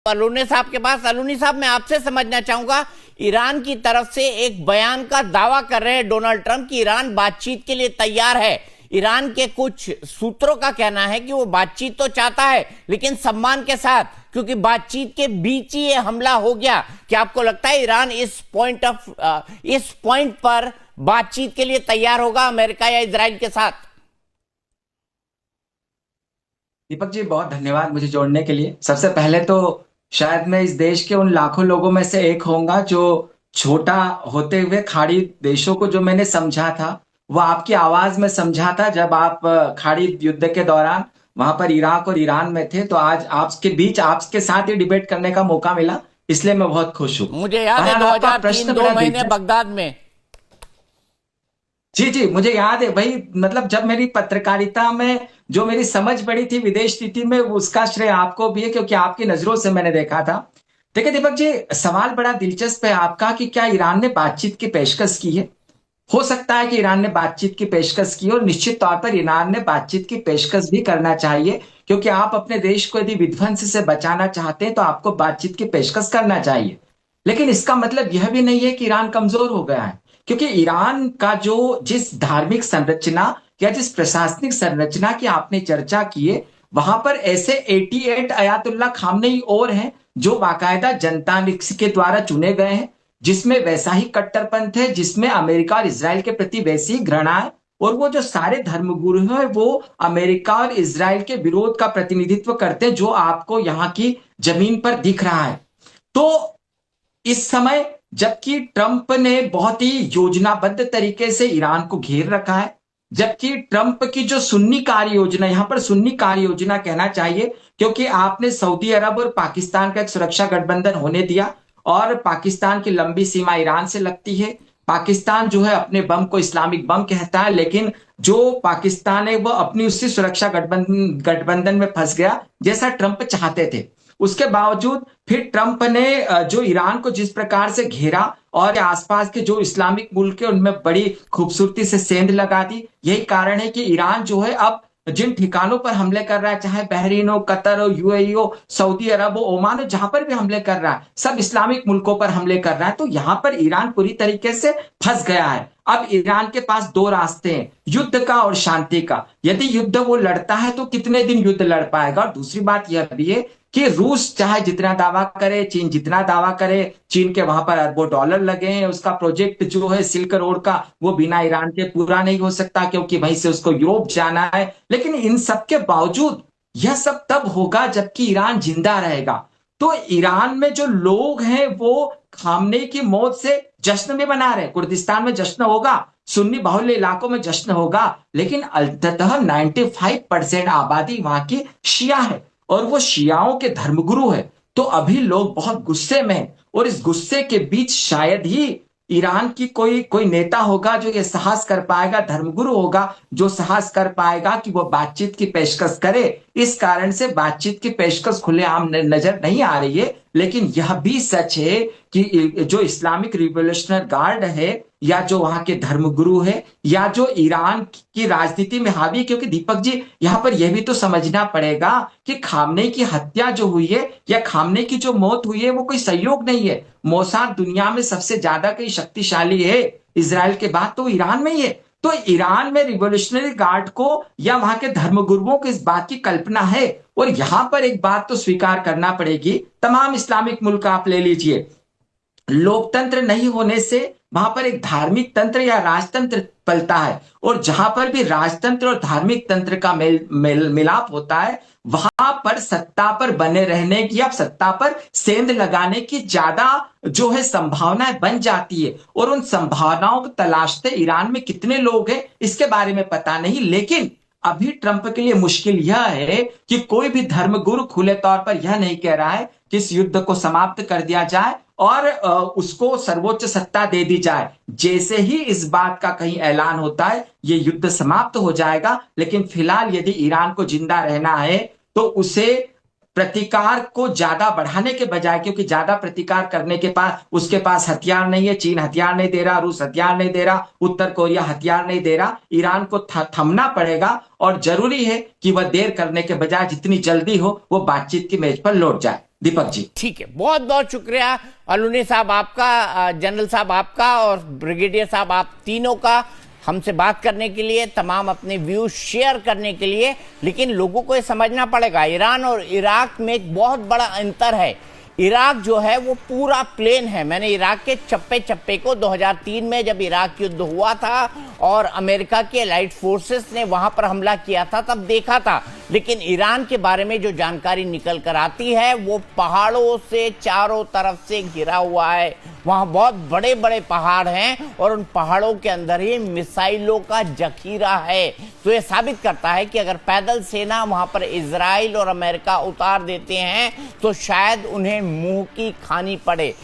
अलूनी साहब के पास। अलूनी साहब, मैं आपसे समझना चाहूंगा, ईरान की तरफ से एक बयान का दावा कर रहे हैं डोनाल्ड ट्रंप कि ईरान बातचीत के लिए तैयार है। ईरान के कुछ सूत्रों का कहना है कि वो बातचीत तो चाहता है लेकिन सम्मान के साथ, क्योंकि बातचीत के बीच ही ये हमला हो गया। क्या आपको लगता है ईरान इस पॉइंट पर बातचीत के लिए तैयार होगा अमेरिका या इजराइल के साथ? दीपक जी, बहुत धन्यवाद मुझे जोड़ने के लिए। सबसे पहले तो शायद मैं इस देश के उन लाखों लोगों में से एक होऊंगा जो छोटा होते हुए खाड़ी देशों को जो मैंने समझा था वो आपकी आवाज में समझा था जब आप खाड़ी युद्ध के दौरान वहां पर इराक और ईरान में थे। तो आज आपके बीच आपके साथ ही डिबेट करने का मौका मिला, इसलिए मैं बहुत खुश हूँ। मुझे याद है बहरहाल आपका 2003 प्रश्न 2 बड़ा महीने दिलचस्प। बगदाद में। जी जी, मुझे याद है भाई। मतलब जब मेरी पत्रकारिता में जो मेरी समझ पड़ी थी विदेश नीति में, उसका श्रेय आपको भी है क्योंकि आपकी नजरों से मैंने देखा था। देखिए दीपक जी, सवाल बड़ा दिलचस्प है आपका कि क्या ईरान ने बातचीत की पेशकश की है। हो सकता है कि ईरान ने बातचीत की पेशकश की और निश्चित तौर पर ईरान ने बातचीत की पेशकश भी करना चाहिए, क्योंकि आप अपने देश को यदि विध्वंस से बचाना चाहते हैं तो आपको बातचीत की पेशकश करना चाहिए। लेकिन इसका मतलब यह भी नहीं है कि ईरान कमजोर हो गया है, क्योंकि ईरान का जो जिस धार्मिक संरचना या जिस प्रशासनिक संरचना की आपने चर्चा की है, वहां पर ऐसे 88 अयातुल्ला खामनेई और हैं जो बाकायदा जनता के द्वारा चुने गए हैं, जिसमें वैसा ही कट्टरपंथ है, जिसमें अमेरिका और इसराइल के प्रति वैसी ही घृणा है। और वो जो सारे धर्मगुरु हैं वो अमेरिका और इसराइल के विरोध का प्रतिनिधित्व करते हैं, जो आपको यहाँ की जमीन पर दिख रहा है। तो इस समय जबकि ट्रंप ने बहुत ही योजनाबद्ध तरीके से ईरान को घेर रखा है, जबकि ट्रंप की जो सुन्नी कार्य योजना, यहां पर सुन्नी कार्य योजना कहना चाहिए क्योंकि आपने सऊदी अरब और पाकिस्तान का एक सुरक्षा गठबंधन होने दिया, और पाकिस्तान की लंबी सीमा ईरान से लगती है। पाकिस्तान जो है अपने बम को इस्लामिक बम कहता है, लेकिन जो पाकिस्तान है वो अपनी उसी सुरक्षा गठबंधन में फंस गया जैसा ट्रंप चाहते थे। उसके बावजूद फिर ट्रंप ने जो ईरान को जिस प्रकार से घेरा और आसपास के जो इस्लामिक मुल्क है उनमें बड़ी खूबसूरती से सेंध लगा दी। यही कारण है कि ईरान जो है अब जिन ठिकानों पर हमले कर रहा है, चाहे बहरीन हो, कतर हो, यूएई हो, सऊदी अरब हो, ओमान हो, जहां पर भी हमले कर रहा है सब इस्लामिक मुल्कों पर हमले कर रहा है। तो यहां पर ईरान पूरी तरीके से फंस गया है। अब ईरान के पास दो रास्ते हैं, युद्ध का और शांति का। यदि युद्ध वो लड़ता है तो कितने दिन युद्ध लड़ पाएगा। और दूसरी बात यह भी है कि रूस चाहे जितना दावा करे, चीन जितना दावा करे, चीन के वहां पर अरबों डॉलर लगे हैं, उसका प्रोजेक्ट जो है सिल्क रोड का वो बिना ईरान के पूरा नहीं हो सकता क्योंकि वहीं से उसको यूरोप जाना है। लेकिन इन सब के बावजूद यह सब तब होगा जबकि ईरान जिंदा रहेगा। तो ईरान में जो लोग हैं वो खामने की मौत से जश्न भी मना रहे हैं। कुर्दिस्तान में जश्न होगा, सुन्नी बाहुल्य इलाकों में जश्न होगा, लेकिन अंततः 95% आबादी वहां की शिया है और वो शियाओं के धर्मगुरु है। तो अभी लोग बहुत गुस्से में हैं और इस गुस्से के बीच शायद ही ईरान की कोई कोई नेता होगा जो ये साहस कर पाएगा, धर्मगुरु होगा जो साहस कर पाएगा कि वो बातचीत की पेशकश करे। इस कारण से बातचीत की पेशकश खुलेआम नजर नहीं आ रही है। लेकिन यह भी सच है कि जो इस्लामिक रिवोल्यूशनरी गार्ड है या जो वहां के धर्मगुरु है या जो ईरान की राजनीति में हावी, क्योंकि दीपक जी यहां पर यह भी तो समझना पड़ेगा कि खामने की हत्या जो हुई है या खामने की जो मौत हुई है वो कोई संयोग नहीं है। मोसाद दुनिया में सबसे ज्यादा कई शक्तिशाली है, इसराइल के बाद तो ईरान में ही है। तो ईरान में रिवोल्यूशनरी गार्ड को या वहां के धर्मगुरुओं को इस बात की कल्पना है। और यहां पर एक बात तो स्वीकार करना पड़ेगी, तमाम इस्लामिक मुल्क आप ले लीजिए, लोकतंत्र नहीं होने से वहां पर एक धार्मिक तंत्र या राजतंत्र पलता है। और जहां पर भी राजतंत्र और धार्मिक तंत्र का मिलाप होता है वहां पर सत्ता पर बने रहने की या सत्ता पर सेंध लगाने की ज्यादा जो है संभावनाएं बन जाती है। और उन संभावनाओं को तलाशते ईरान में कितने लोग हैं इसके बारे में पता नहीं। लेकिन अभी ट्रंप के लिए मुश्किल यह है कि कोई भी धर्मगुरु खुले तौर पर यह नहीं कह रहा है कि इस युद्ध को समाप्त कर दिया जाए और उसको सर्वोच्च सत्ता दे दी जाए। जैसे ही इस बात का कहीं ऐलान होता है ये युद्ध समाप्त हो जाएगा। लेकिन फिलहाल यदि ईरान को जिंदा रहना है तो उसे प्रतिकार को ज्यादा बढ़ाने के बजाय, क्योंकि ज्यादा प्रतिकार करने के पास उसके पास हथियार नहीं है, चीन हथियार नहीं दे रहा, रूस हथियार नहीं दे रहा, उत्तर कोरिया हथियार नहीं दे रहा, ईरान को थमना पड़ेगा। और जरूरी है कि वह देर करने के बजाय जितनी जल्दी हो वो बातचीत की मेज पर लौट जाए। दीपक जी। ठीक है, बहुत बहुत शुक्रिया अलूनी साहब आपका, जनरल साहब आपका, और ब्रिगेडियर साहब आप तीनों का हमसे बात करने के लिए, तमाम अपने व्यूज शेयर करने के लिए। लेकिन लोगों को ये समझना पड़ेगा, ईरान और इराक में एक बहुत बड़ा अंतर है। इराक जो है वो पूरा प्लेन है। मैंने इराक के चप्पे चप्पे को 2003 में जब इराक युद्ध हुआ था और अमेरिका के एलाइड फोर्सेस ने वहां पर हमला किया था तब देखा था। लेकिन ईरान के बारे में जो जानकारी निकल कर आती है वो पहाड़ों से चारों तरफ से घिरा हुआ है। वहां बहुत बड़े बड़े पहाड़ हैं और उन पहाड़ों के अंदर ही मिसाइलों का जखीरा है। तो ये साबित करता है कि अगर पैदल सेना वहां पर इजराइल और अमेरिका उतार देते हैं तो शायद उन्हें मुंह की खानी पड़े।